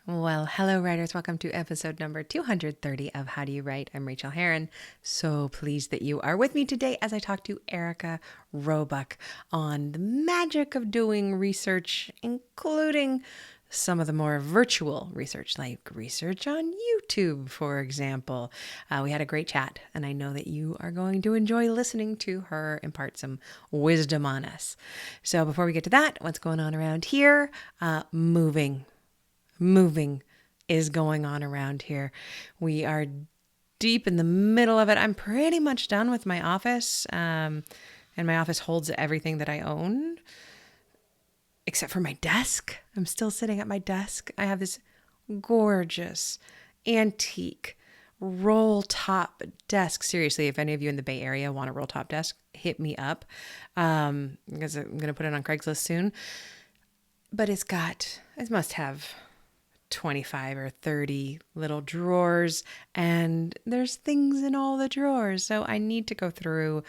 Well, hello, writers. Welcome to episode number 230 of How Do You Write? I'm Rachael Herron. So pleased that you are with me today as I talk to Erika Robuck on the magic of doing research, including some of the more virtual research, like research on YouTube, for example. We had a great chat, and I know that you are going to enjoy listening to her impart some wisdom on us. So before we get to that, what's going on around here? Moving is going on around here. We are deep in the middle of it. I'm pretty much done with my office, and my office holds everything that I own, except for my desk. I'm still sitting at my desk. I have this gorgeous, antique, roll top desk. Seriously, if any of you in the Bay Area want a roll top desk, hit me up, because I'm going to put it on Craigslist soon. But it must have 25 or 30 little drawers, and there's things in all the drawers. So I need to go through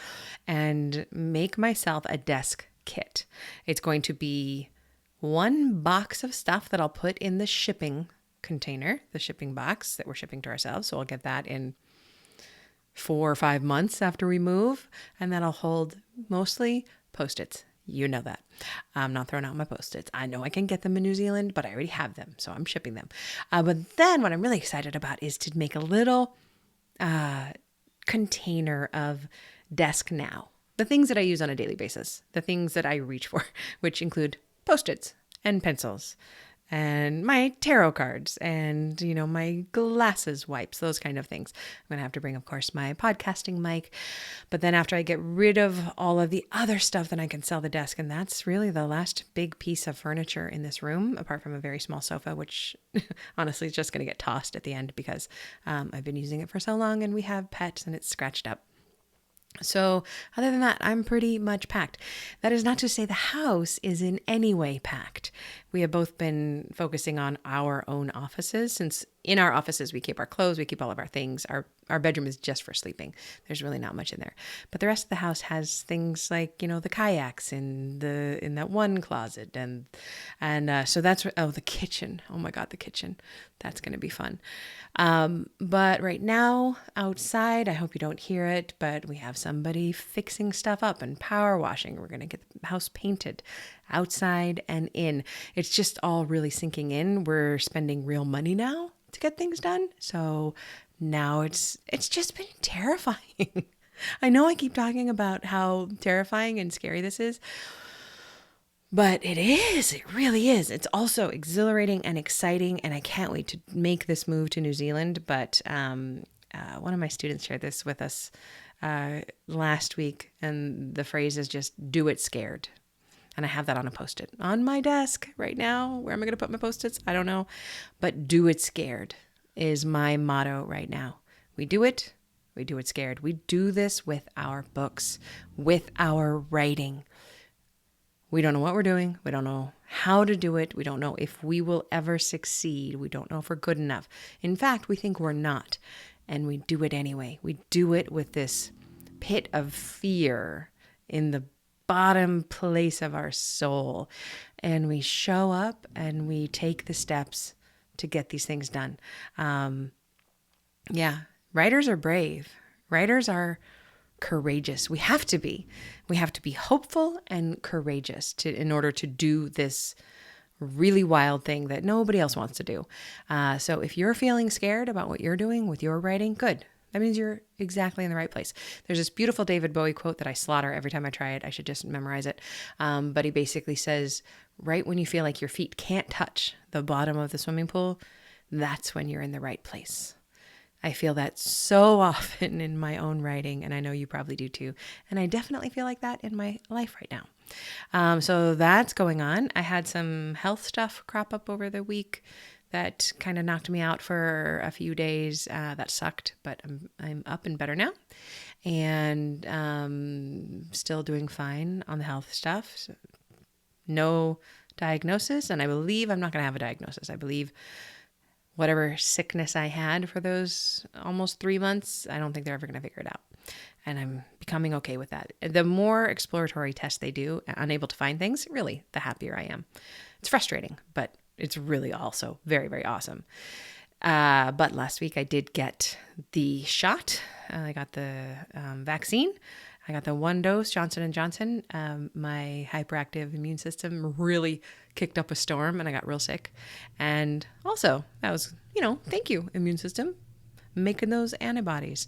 and make myself a desk kit. It's going to be one box of stuff that I'll put in the shipping container, the shipping box that we're shipping to ourselves. So I'll get that in 4 or 5 months after we move, and that'll hold mostly Post-its. You know that. I'm not throwing out my Post-its. I know I can get them in New Zealand, but I already have them, so I'm shipping them. But then what I'm really excited about is to make a little container of desk now. The things that I use on a daily basis, the things that I reach for, which include Post-its and pencils and my tarot cards and, my glasses wipes, those kind of things. I'm going to have to bring, of course, my podcasting mic. But then after I get rid of all of the other stuff, then I can sell the desk. And that's really the last big piece of furniture in this room, apart from a very small sofa, which honestly is just going to get tossed at the end because I've been using it for so long and we have pets and it's scratched up. So other than that, I'm pretty much packed. That is not to say the house is in any way packed. We have both been focusing on our own offices, since in our offices we keep our clothes, we keep all of our things. Our bedroom is just for sleeping. There's really not much in there. But the rest of the house has things like, the kayaks in that one closet, and so that's the kitchen. Oh my God, the kitchen. That's going to be fun. But right now outside, I hope you don't hear it, but we have somebody fixing stuff up and power washing. We're going to get the house painted outside and in. It's just all really sinking in. We're spending real money now to get things done. So now it's just been terrifying. I know I keep talking about how terrifying and scary this is, but it really is. It's also exhilarating and exciting, and I can't wait to make this move to New Zealand. But one of my students shared this with us last week, and the phrase is just do it scared. And I have that on a Post-it on my desk right now. Where am I going to put my Post-its? I don't know. But do it scared is my motto right now. We do it scared. We do this with our books, with our writing. We don't know what we're doing. We don't know how to do it. We don't know if we will ever succeed. We don't know if we're good enough. In fact, we think we're not. And we do it anyway. We do it with this pit of fear in the bottom place of our soul. And we show up and we take the steps to get these things done. Writers are brave. Writers are courageous. We have to be. We have to be hopeful and courageous in order to do this really wild thing that nobody else wants to do. So if you're feeling scared about what you're doing with your writing, good. That means you're exactly in the right place. There's this beautiful David Bowie quote that I slaughter every time I try it. I should just memorize it. But he basically says, right when you feel like your feet can't touch the bottom of the swimming pool, that's when you're in the right place. I feel that so often in my own writing, and I know you probably do too. And I definitely feel like that in my life right now. So that's going on. I had some health stuff crop up over the week that kind of knocked me out for a few days. That sucked, but I'm up and better now, and still doing fine on the health stuff. So no diagnosis, and I believe I'm not going to have a diagnosis. I believe whatever sickness I had for those almost 3 months, I don't think they're ever going to figure it out. And I'm becoming okay with that. The more exploratory tests they do, unable to find things, really, the happier I am. It's frustrating, but it's really also very, very awesome. But last week I did get the shot. I got the vaccine. I got the 1 dose, Johnson & Johnson. My hyperactive immune system really kicked up a storm and I got real sick. And also that was, thank you, immune system, making those antibodies.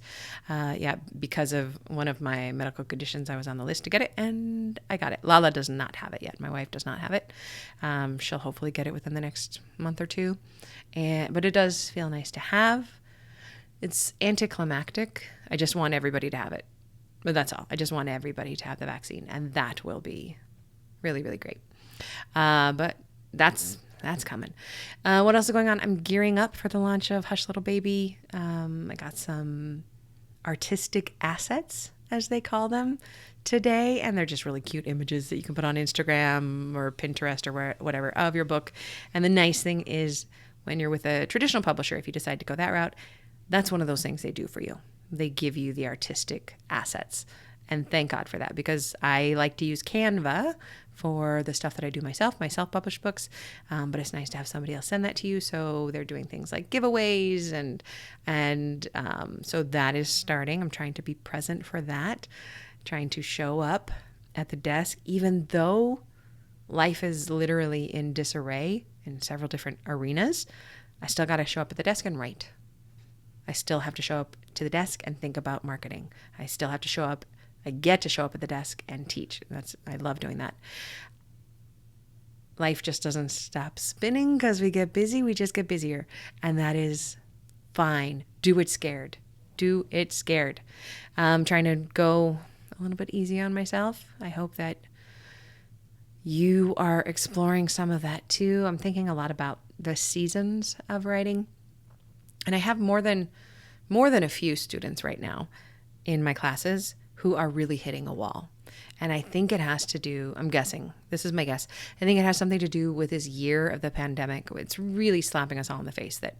Because of one of my medical conditions, I was on the list to get it and I got it. Lala does not have it yet. My wife does not have it. She'll hopefully get it within the next month or two. But it does feel nice to have. It's anticlimactic. I just want everybody to have it. But that's all. I just want everybody to have the vaccine, and that will be really, really great. But that's coming. What else is going on? I'm gearing up for the launch of Hush Little Baby. I got some artistic assets, as they call them, today, and they're just really cute images that you can put on Instagram or Pinterest or whatever of your book. And the nice thing is, when you're with a traditional publisher, if you decide to go that route, that's one of those things they do for you. They give you the artistic assets. And thank God for that, because I like to use Canva for the stuff that I do myself, my self-published books. But it's nice to have somebody else send that to you. So they're doing things like giveaways and so that is starting. I'm trying to be present for that, trying to show up at the desk, even though life is literally in disarray in several different arenas. I still got to show up at the desk and write. I still have to show up to the desk and think about marketing. I still have to show up. I get to show up at the desk and teach. I love doing that. Life just doesn't stop spinning because we get busy. We just get busier. And that is fine. Do it scared. Do it scared. I'm trying to go a little bit easy on myself. I hope that you are exploring some of that too. I'm thinking a lot about the seasons of writing. And I have more than a few students right now in my classes who are really hitting a wall. And I think it has to do, I'm guessing, this is my guess, I think it has something to do with this year of the pandemic. It's really slapping us all in the face that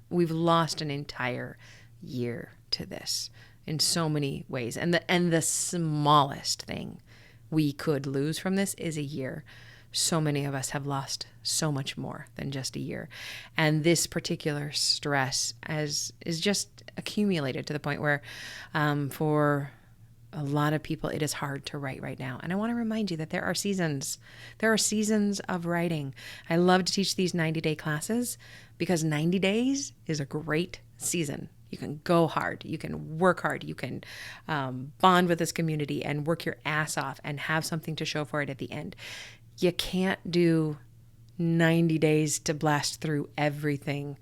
we've lost an entire year to this in so many ways. And the smallest thing we could lose from this is a year. So many of us have lost so much more than just a year. And this particular stress is just accumulated to the point where for a lot of people, it is hard to write right now. And I want to remind you that there are seasons. There are seasons of writing. I love to teach these 90-day classes because 90 days is a great season. You can go hard. You can work hard. You can bond with this community and work your ass off and have something to show for it at the end. You can't do 90 days to blast through everything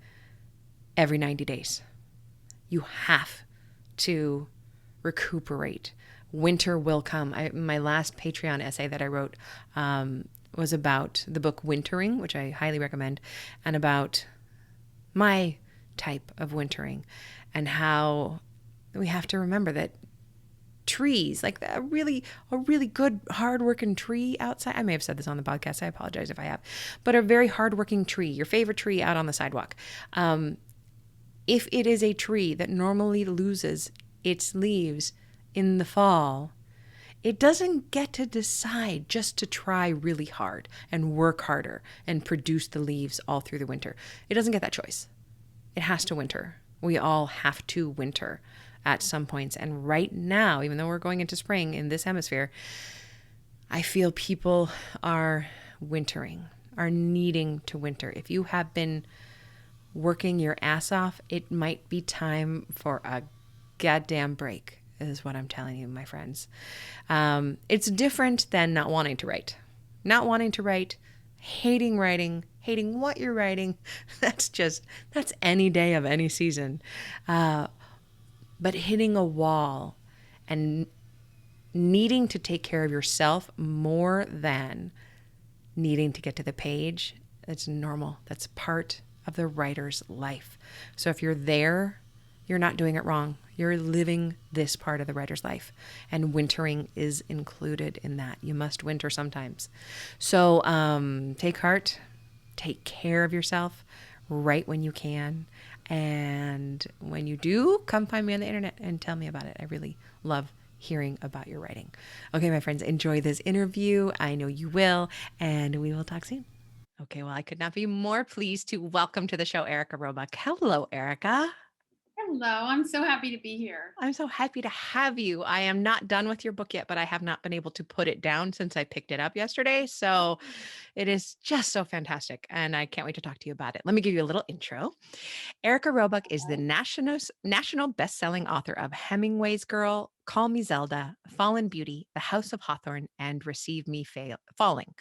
every 90 days. You have to recuperate. Winter will come. My last Patreon essay that I wrote was about the book Wintering, which I highly recommend, and about my type of wintering and how we have to remember that trees, like a really good hardworking tree outside. I may have said this on the podcast. I apologize if I have, but a very hardworking tree, your favorite tree out on the sidewalk. If it is a tree that normally loses its leaves in the fall, it doesn't get to decide just to try really hard and work harder and produce the leaves all through the winter. It doesn't get that choice. It has to winter. We all have to winter at some points. And right now, even though we're going into spring in this hemisphere, I feel people are wintering, are needing to winter. If you have been working your ass off, it might be time for a goddamn break, is what I'm telling you, my friends. It's different than not wanting to write. Not wanting to write, hating writing, hating what you're writing. That's any day of any season. But hitting a wall and needing to take care of yourself more than needing to get to the page, it's normal. That's part of the writer's life. So if you're there, you're not doing it wrong. You're living this part of the writer's life. And wintering is included in that. You must winter sometimes. So take heart, take care of yourself, write when you can. And when you do, come find me on the internet and tell me about it. I really love hearing about your writing. Okay, my friends, enjoy this interview. I know you will, and we will talk soon. Okay, well, I could not be more pleased to welcome to the show Erika Robuck. Hello, Erika. Hello, I'm so happy to be here. I'm so happy to have you. I am not done with your book yet, but I have not been able to put it down since I picked it up yesterday. So it is just so fantastic. And I can't wait to talk to you about it. Let me give you a little intro. Erika Robuck is the national best-selling author of Hemingway's Girl, Call Me Zelda, Fallen Beauty, The House of Hawthorne, and Receive Me Falling.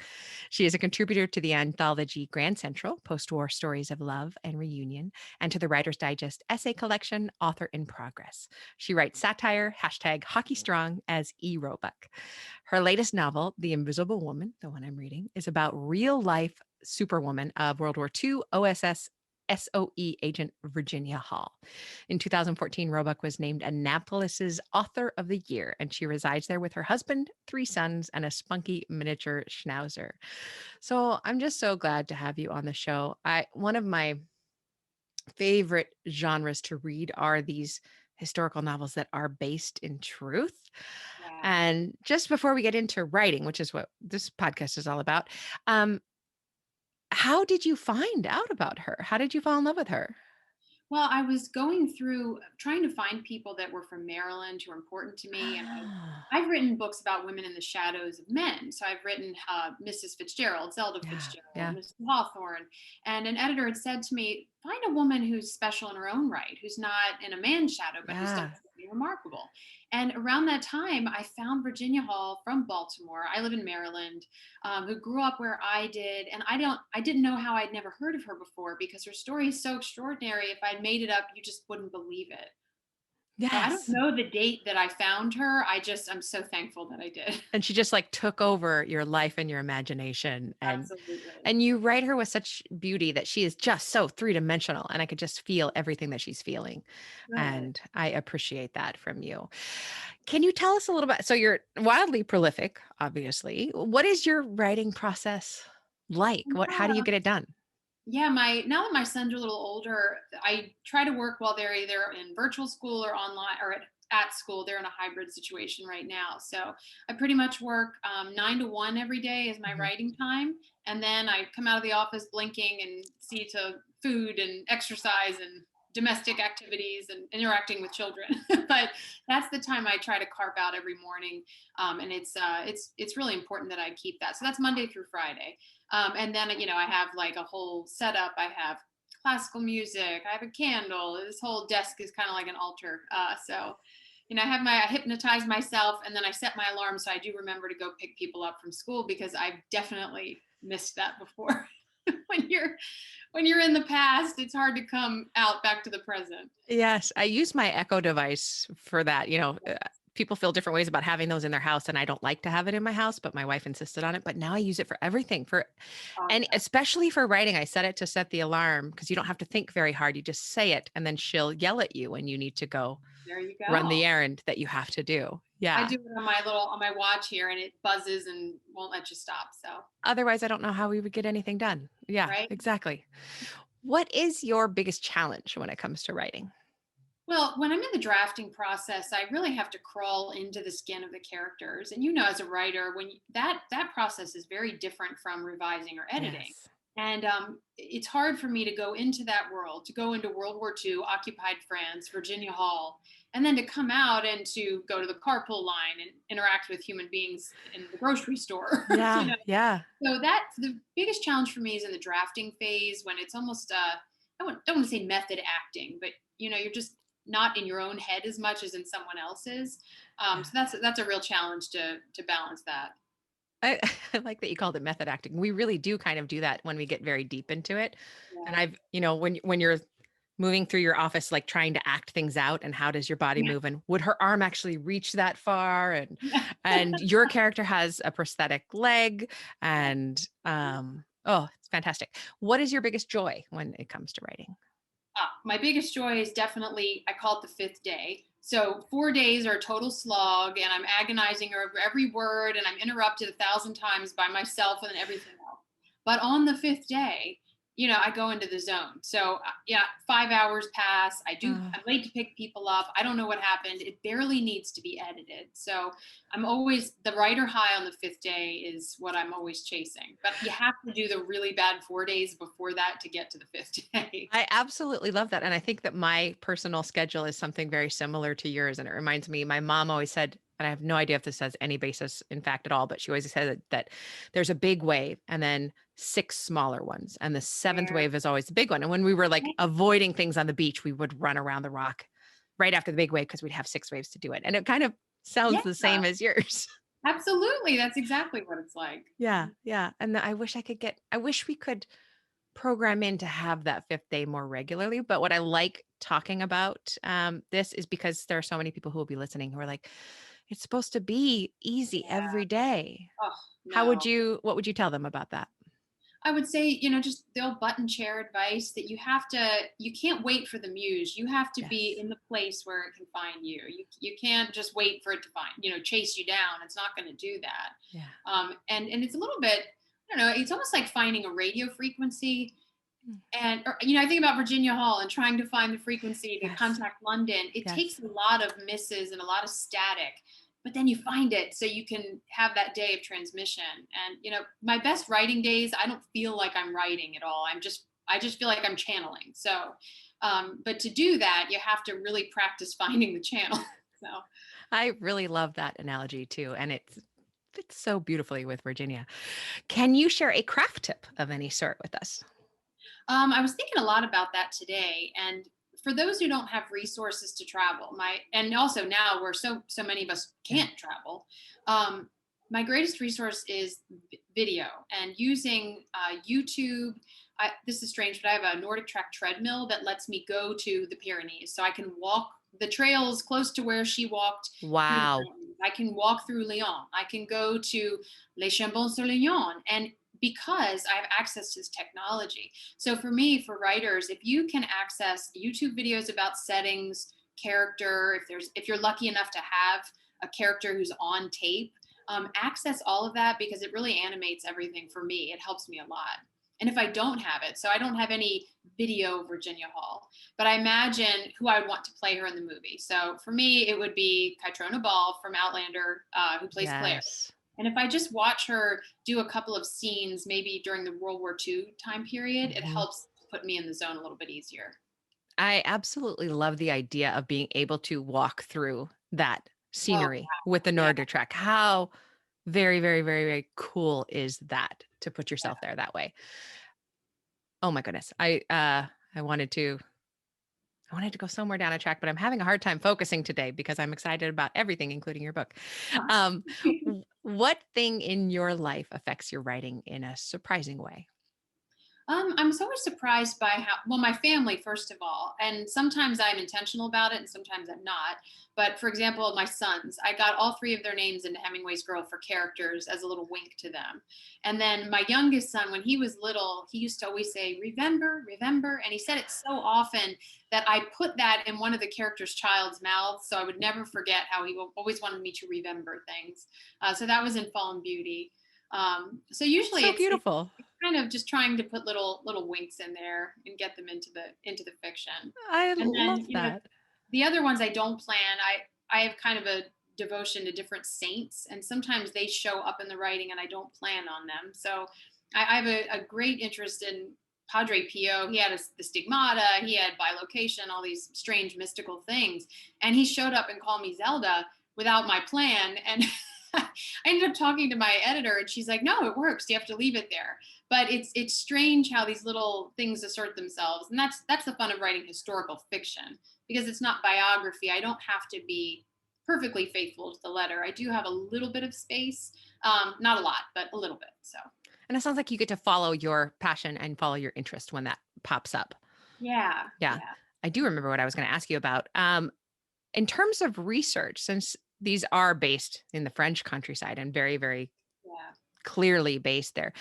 She is a contributor to the anthology Grand Central, Postwar Stories of Love and Reunion, and to the Writer's Digest essay collection, Author in Progress. She writes satire, #Hockey Strong as E. Roebuck. Her latest novel, The Invisible Woman, the one I'm reading, is about real life superwoman of World War II OSS SOE agent Virginia Hall. In 2014, Roebuck was named Annapolis Author of the Year, and she resides there with her husband, 3 sons, and a spunky miniature schnauzer. So I'm just so glad to have you on the show. One of my favorite genres to read are these historical novels that are based in truth. Yeah. And just before we get into writing, which is what this podcast is all about, um, how did you find out about her? How did you fall in love with her? Well, I was going through trying to find people that were from Maryland who were important to me, and Ah, I've written books about women in the shadows of men. So I've written Mrs. Fitzgerald, Zelda yeah, Fitzgerald, yeah, Mrs. Hawthorne, and an editor had said to me, "Find a woman who's special in her own right, who's not in a man's shadow, but who's done yeah. something remarkable." And around that time, I found Virginia Hall from Baltimore. I live in Maryland, who grew up where I did, and I didn't know how I'd never heard of her before because her story is so extraordinary. If I'd made it up, you just wouldn't believe it. So I don't Yes. know the date that I found her. I'm so thankful that I did. And she just like took over your life and your imagination, Absolutely. and you write her with such beauty that she is just so three-dimensional, and I could just feel everything that she's feeling. Good. And I appreciate that from you. Can you tell us a little bit? So you're wildly prolific, obviously. What is your writing process like? How do you Yeah. get it done? Yeah, my now that my sons are a little older, I try to work while they're either in virtual school or online or at school. They're in a hybrid situation right now. So I pretty much work 9 to 1 every day is my Mhm. writing time. And then I come out of the office blinking and see to food and exercise and domestic activities and interacting with children. But that's the time I try to carve out every morning. And it's really important that I keep that. So that's Monday through Friday. And then, I have like a whole setup. I have classical music. I have a candle. This whole desk is kind of like an altar. I hypnotize myself and then I set my alarm so I do remember to go pick people up from school because I've definitely missed that before. when you're when you're in the past, it's hard to come out back to the present. Yes, I use my Echo device for that. People feel different ways about having those in their house, and I don't like to have it in my house, but my wife insisted on it. But now I use it for everything, Oh and yeah. especially for writing. I set it to set the alarm because you don't have to think very hard. You just say it, and then she'll yell at you when you need to go There you run the go. errand that you have to do. I Yeah. do it on my watch here and it buzzes and won't let you stop. So, Otherwise, I don't know how we would get anything done. Yeah, right? exactly. What is your biggest challenge when it comes to writing? Well, when I'm in the drafting process, I really have to crawl into the skin of the characters. And as a writer, that process is very different from revising or editing. Yes. And it's hard for me to go into that world, to go into World War II, occupied France, Virginia Hall, and then to come out and to go to the carpool line and interact with human beings in the grocery store. Yeah. Yeah. So that's the biggest challenge for me is in the drafting phase when it's almost don't want to say method acting, but you're just not in your own head as much as in someone else's. Yeah. So that's a real challenge to balance that. I, I like that you called it method acting. We really do kind of do that when we get very deep into it. And Yeah. when you're moving through your office, like trying to act things out, and how does your body Yeah. move, and would her arm actually reach that far? And Yeah. your character has a prosthetic leg, Yeah. and oh, it's fantastic. What is your biggest joy when it comes to writing? My biggest joy is definitely, I call it the fifth day. So 4 days are a total slog, and I'm agonizing over every word, and I'm interrupted 1,000 times by myself and everything else. But on the fifth day, I go into the zone. So yeah, 5 hours pass. Uh, I'm late to pick people up. I don't know what happened. It barely needs to be edited. So I'm always the writer high on the fifth day is what I'm always chasing. But you have to do the really bad 4 days before that to get to the fifth day. I absolutely love that. And I think that my personal schedule is something very similar to yours. And it reminds me, my mom always said, and I have no idea if this has any basis in fact at all, but she always said that there's a big wave and then six smaller ones. And the seventh There. wave is always the big one. And when we were like avoiding things on the beach, we would run around the rock right after the big wave because we'd have six waves to do it. And it kind of sounds Yeah, the same as yours. absolutely. That's exactly what it's like. Yeah. Yeah. And I wish we could program in to have that fifth day more regularly. But what I like talking about this is because there are so many people who will be listening who are like, it's supposed to be easy Yeah. every day. Oh, no. What would you tell them about that? I would say, just the old button chair advice that you can't wait for the muse. You have to be Yes. in the place where it can find you. You can't just wait for it to chase you down. It's not going to do that. Yeah. And it's a little bit, I don't know, it's almost like finding a radio frequency. Mm. And, I think about Virginia Hall and trying to find the frequency to Yes. contact London. It Yes. takes a lot of misses and a lot of static, but then you find it so you can have that day of transmission. And, my best writing days, I don't feel like I'm writing at all. I just feel like I'm channeling. So, but to do that, you have to really practice finding the channel. So. I really love that analogy too. And it fits so beautifully with Virginia. Can you share a craft tip of any sort with us? I was thinking a lot about that today, and for those who don't have resources to travel, and also now where so many of us can't travel, my greatest resource is video and using YouTube. This is strange, but I have a Nordic Track treadmill that lets me go to the Pyrenees, so I can walk the trails close to where she walked. Wow. I can walk through Lyon. I can go to Les Chambons-sur-Lignon, and because I have access to this technology. So for me, for writers, if you can access YouTube videos about settings, character, if you're lucky enough to have a character who's on tape, access all of that because it really animates everything for me. It helps me a lot. And if I don't have it, so I don't have any video Virginia Hall, but I imagine who I would want to play her in the movie. So for me, it would be Kytrona Ball from Outlander, who plays Claire. Yes. And if I just watch her do a couple of scenes, maybe during the World War II time period, it helps put me in the zone a little bit easier. I absolutely love the idea of being able to walk through that Oh, scenery with the yeah. Nordic Track. How very, very, very, very cool is that to put yourself there that way? Oh my goodness. I wanted to go somewhere down a track, but I'm having a hard time focusing today because I'm excited about everything, including your book. What thing in your life affects your writing in a surprising way? I'm so always surprised by my family, first of all, and sometimes I'm intentional about it and sometimes I'm not. But for example, my sons, I got all three of their names into Hemingway's Girl for characters as a little wink to them. And then my youngest son, when he was little, he used to always say, "Remember, remember." And he said it so often that I put that in one of the character's child's mouths. So I would never forget how he always wanted me to remember things. So that was in Fallen Beauty. So usually So it's beautiful. kind of just trying to put little winks in there and get them into the fiction. I And love then that. the other ones I don't plan. I have kind of a devotion to different saints, and sometimes they show up in the writing and I don't plan on them. So I have a great interest in Padre Pio. He had the stigmata, he had bilocation, all these strange mystical things, and he showed up and called me Zelda without my plan. And I ended up talking to my editor, and she's like, "No, it works. You have to leave it there." But it's strange how these little things assert themselves, and that's the fun of writing historical fiction because it's not biography. I don't have to be perfectly faithful to the letter. I do have a little bit of space, not a lot, but a little bit. So And it sounds like you get to follow your passion and follow your interest when that pops up. yeah, Yeah. yeah. I do remember what I was going to ask you about. In terms of research, since these are based in the French countryside and very, very Yeah. clearly based there,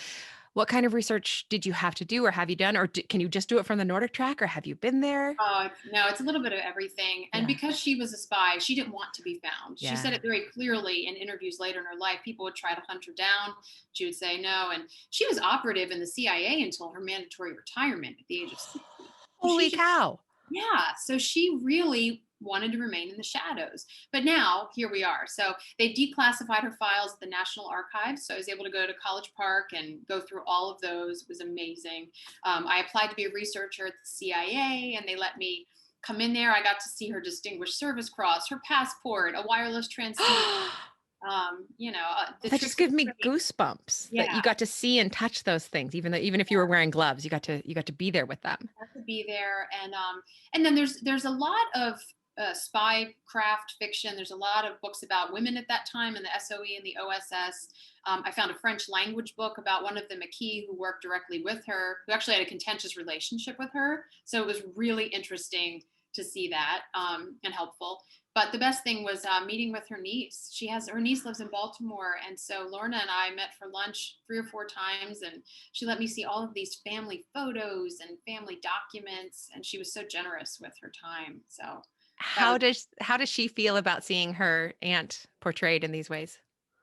What kind of research did you have to do or have you done? Or can you just do it from the Nordic track or have you been there? No, it's a little bit of everything. And Yeah. because she was a spy, she didn't want to be found. She said Yeah. it very clearly in interviews later in her life. People would try to hunt her down. She would say no. And she was operative in the CIA until her mandatory retirement at the age of 60. So she Holy just, cow. yeah. So she really wanted to remain in the shadows. But now here we are. So they declassified her files at the National Archives. So I was able to go to College Park and go through all of those. It was amazing. I applied to be a researcher at the CIA, and they let me come in there. I got to see her Distinguished Service Cross, her passport, a wireless transceiver. The That tricks just of gives the me trade. goosebumps that Yeah, you got to see and touch those things, even if you were wearing gloves, you got to be there with them. have to be there. And then there's a lot of spy craft fiction. There's a lot of books about women at that time in the SOE and the OSS. I found a French language book about one of the Maquis who worked directly with her, who actually had a contentious relationship with her. So it was really interesting to see that, and helpful. But the best thing was meeting with her niece. Her niece lives in Baltimore, and so Lorna and I met for lunch 3 or 4 times, and she let me see all of these family photos and family documents, and she was so generous with her time. So that was How does she feel about seeing her aunt portrayed in these ways? Does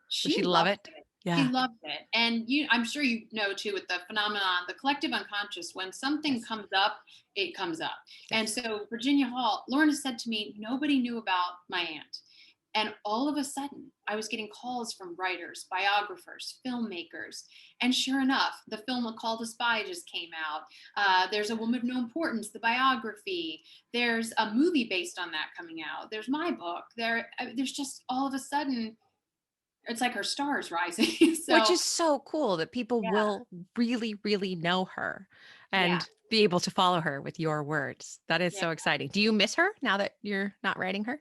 she she love loved it? it. She Yeah. loved it. And I'm sure you know too, with the phenomenon, the collective unconscious, when something Yes. comes up, it comes up. And Yes. so Virginia Hall, Lorna said to me, nobody knew about my aunt. And all of a sudden, I was getting calls from writers, biographers, filmmakers. And sure enough, the film A Call to Spy just came out. There's A Woman of No Importance, the biography. There's a movie based on that coming out. There's my book. There's just all of a sudden, it's like her stars rising. Which So is so cool that people yeah, will really, really know her yeah, and be able to follow her with your words. That is yeah. so exciting. Do you miss her now that you're not writing her?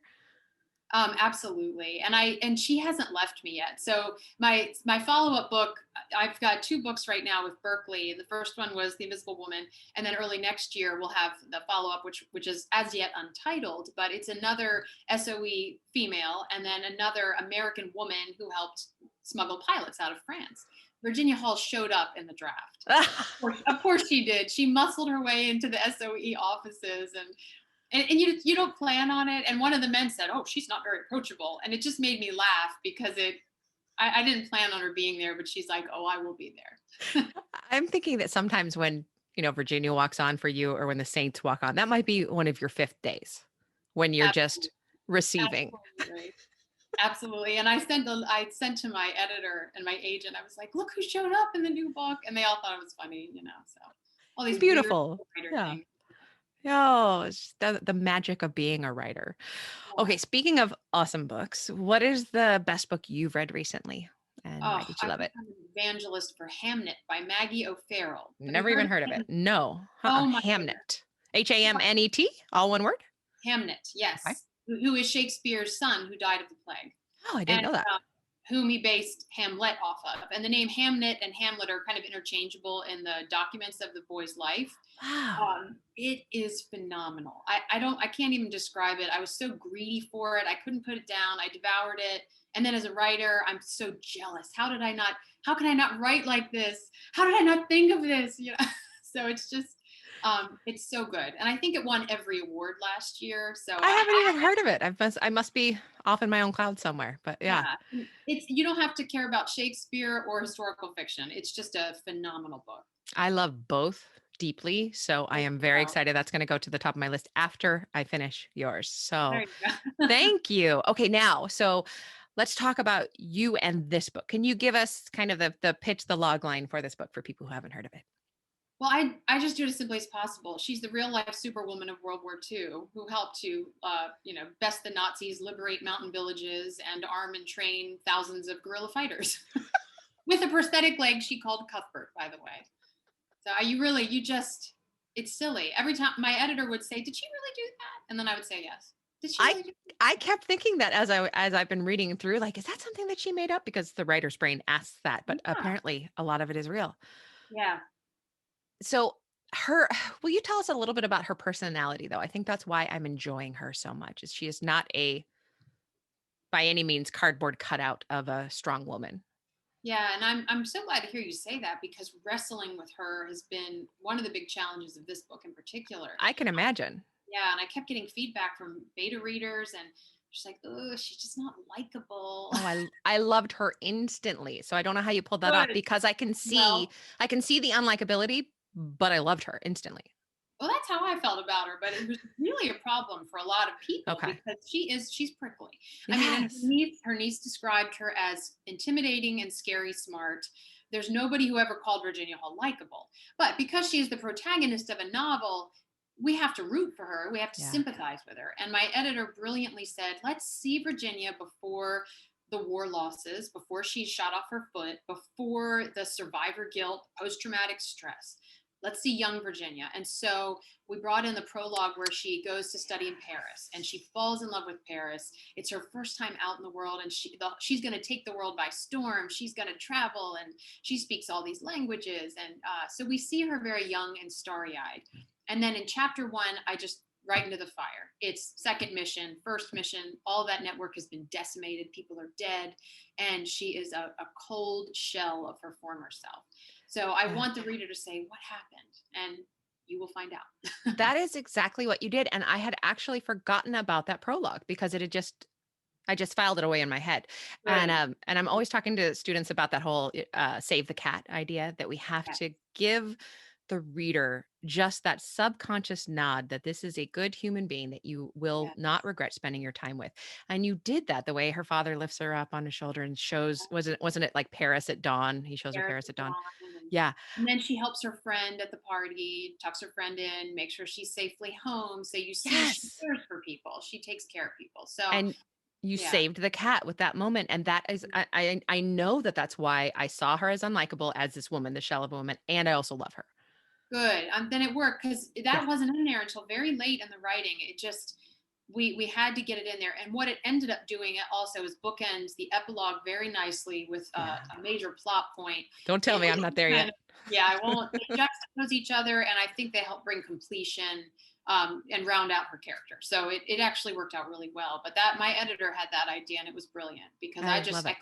Absolutely. And she hasn't left me yet. So my follow-up book, I've got 2 books right now with Berkeley. The first one was The Invisible Woman, and then early next year we'll have the follow-up, which is as yet untitled, but it's another SOE female and then another American woman who helped smuggle pilots out of France. Virginia Hall showed up in the draft. Of course she did. She muscled her way into the SOE offices, and you don't plan on it. And one of the men said, "Oh, she's not very approachable," and it just made me laugh because I didn't plan on her being there, but she's like, "Oh, I will be there." I'm thinking that sometimes when, Virginia walks on for you or when the Saints walk on, that might be one of your fifth days when you're just Absolutely, receiving. absolutely, absolutely. And I sent to my editor and my agent. I was like, "Look who showed up in the new book," and they all thought it was funny. So all these weird Beautiful. writer Yeah. things. Oh, it's the magic of being a writer. Yeah. Okay, speaking of awesome books, what is the best book you've read recently? And why Oh, did you I've love it? become an evangelist for Hamnet by Maggie O'Farrell. Have you Never heard even of heard of it. Hamnet? No. Oh my goodness. Hamnet. Hamnet, all one word? Hamnet, Okay. yes, who is Shakespeare's son who died of the plague, Oh, I didn't and know that. whom he based Hamlet off of. And the name Hamnet and Hamlet are kind of interchangeable in the documents of the boy's life. Wow. It is phenomenal. I can't even describe it. I was so greedy for it. I couldn't put it down. I devoured it. And then as a writer, I'm so jealous. How can I not write like this? How did I not think of this? So it's just, it's so good. And I think it won every award last year. So I haven't even heard of it. I must be off in my own cloud somewhere. But yeah, yeah, you don't have to care about Shakespeare or historical fiction. It's just a phenomenal book. I love both deeply. So I am very So excited. That's going to go to the top of my list after I finish yours. So there you go. thank you. Okay, now, so let's talk about you and this book. Can you give us kind of the pitch, the log line for this book for people who haven't heard of it? Well, I just do it as simply as possible. She's the real life superwoman of World War II who helped to, best the Nazis, liberate mountain villages, and arm and train thousands of guerrilla fighters with a prosthetic leg she called Cuthbert, by the way. So it's silly. Every time my editor would say, "Did she really do that?" And then I would say, "Yes." Did she I really do that? I kept thinking that as I've been reading through, like, is that something that she made up? Because the writer's brain asks that, but Yeah. apparently a lot of it is real. Yeah. So her will you tell us a little bit about her personality though? I think that's why I'm enjoying her so much. Is she is not a by any means cardboard cutout of a strong woman. Yeah, and I'm so glad to hear you say that because wrestling with her has been one of the big challenges of this book in particular. I can imagine. Yeah, and I kept getting feedback from beta readers, and she's like, "Oh, she's just not likable." Oh, I loved her instantly. So I don't know how you pulled that off Good. because Well, I can see the unlikability, but I loved her instantly. well, that's how I felt about her, but it was really a problem for a lot of people Okay. because she's prickly. I mean, and Yes. her niece described her as intimidating and scary smart. There's nobody who ever called Virginia Hall likable. But because she's the protagonist of a novel, we have to root for her. We have to Yeah. sympathize with her. And my editor brilliantly said, let's see Virginia before the war losses, before she shot off her foot, before the survivor guilt, post traumatic stress. Let's see young Virginia. And so we brought in the prologue where she goes to study in Paris and she falls in love with Paris. It's her first time out in the world, and she's going to take the world by storm. She's going to travel, and she speaks all these languages. And so we see her very young and starry eyed. And then in chapter 1, I just right into the fire. It's second mission, first mission. All that network has been decimated. People are dead. And she is a cold shell of her former self. So I Yeah. want the reader to say, what happened? And you will find out. That is exactly what you did. And I had actually forgotten about that prologue because I just filed it away in my head. Good. And I'm always talking to students about that whole save the cat idea that we have Okay. to give the reader just that subconscious nod that this is a good human being that you will Yes. not regret spending your time with. And you did that the way her father lifts her up on his shoulder and shows, wasn't it like Paris at dawn? He shows her Eric Paris at dawn. Dawn, Yeah. and then she helps her friend at the party, tucks her friend in, makes sure she's safely home. So you see she Yes. cares for people. She takes care of people. So And you yeah, saved the cat with that moment, and that is I know that that's why I saw her as unlikable as this woman, the shell of a woman, and I also love her. good. Then it worked because Yeah. that wasn't in there until very late in the writing. It just we had to get it in there. And what it ended up doing it also is bookends the epilogue very nicely with Yeah. a major plot point. Don't tell It me I'm not there kind yet. of, yeah, I won't. They juxtapose each other, and I think they help bring completion and round out her character. So it actually worked out really well. But that my editor had that idea, and it was brilliant because I love it.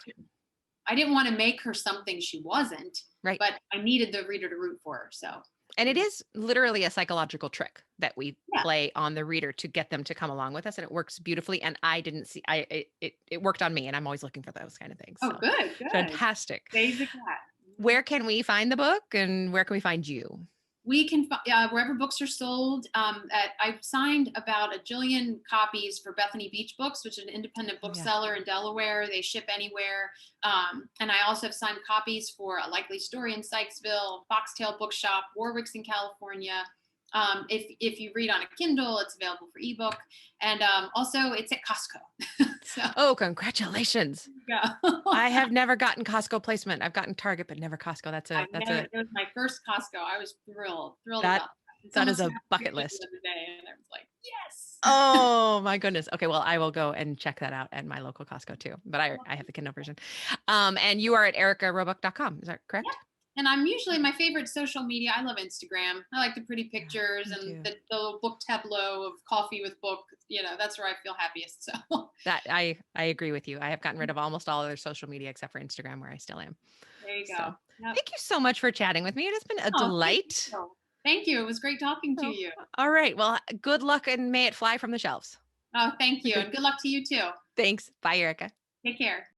I didn't want to make her something she wasn't, Right. but I needed the reader to root for her. So And it it was is literally a psychological trick that we yeah. play on the reader to get them to come along with us, and it works beautifully, and I didn't see I it worked on me, and I'm always looking for those kind of things. Oh, So, good, good. fantastic. Save the cat. Mhm. Where can we find the book and where can we find you? We can wherever books are sold. I've signed about a jillion copies for Bethany Beach Books, which is an independent Oh, yeah. bookseller in Delaware. They ship anywhere. And I also have signed copies for A Likely Story in Sykesville, Foxtail Bookshop, Warwick's in California. If you read on a Kindle, it's available for ebook, and also it's at Costco. So Oh, congratulations. yeah. I have never gotten Costco placement. I've gotten Target, but never Costco. I've never. It was my first Costco. I was thrilled That about that. And that someone is a snapped a bucket picture the list. other day, and I was like, yes. Oh my goodness. Okay, well, I will go and check that out at my local Costco too. But I have the Kindle version. And you are at erikarobuck.com. Is that Yep. correct? And I'm usually my favorite social media. I love Instagram. I like the pretty Yeah, pictures me and too. the little book tableau of coffee with book. That's where I feel happiest. So That I agree with you. I have gotten rid of almost all other social media except for Instagram, where I still am. there you So go. Yep. thank you so much for chatting with me. It has been a Oh, thank delight. you. Thank you. It was great talking to Oh, you. all right. Well, good luck and may it fly from the shelves. Oh, thank you. And good luck to you too. Thanks. Bye, Erica. Take care.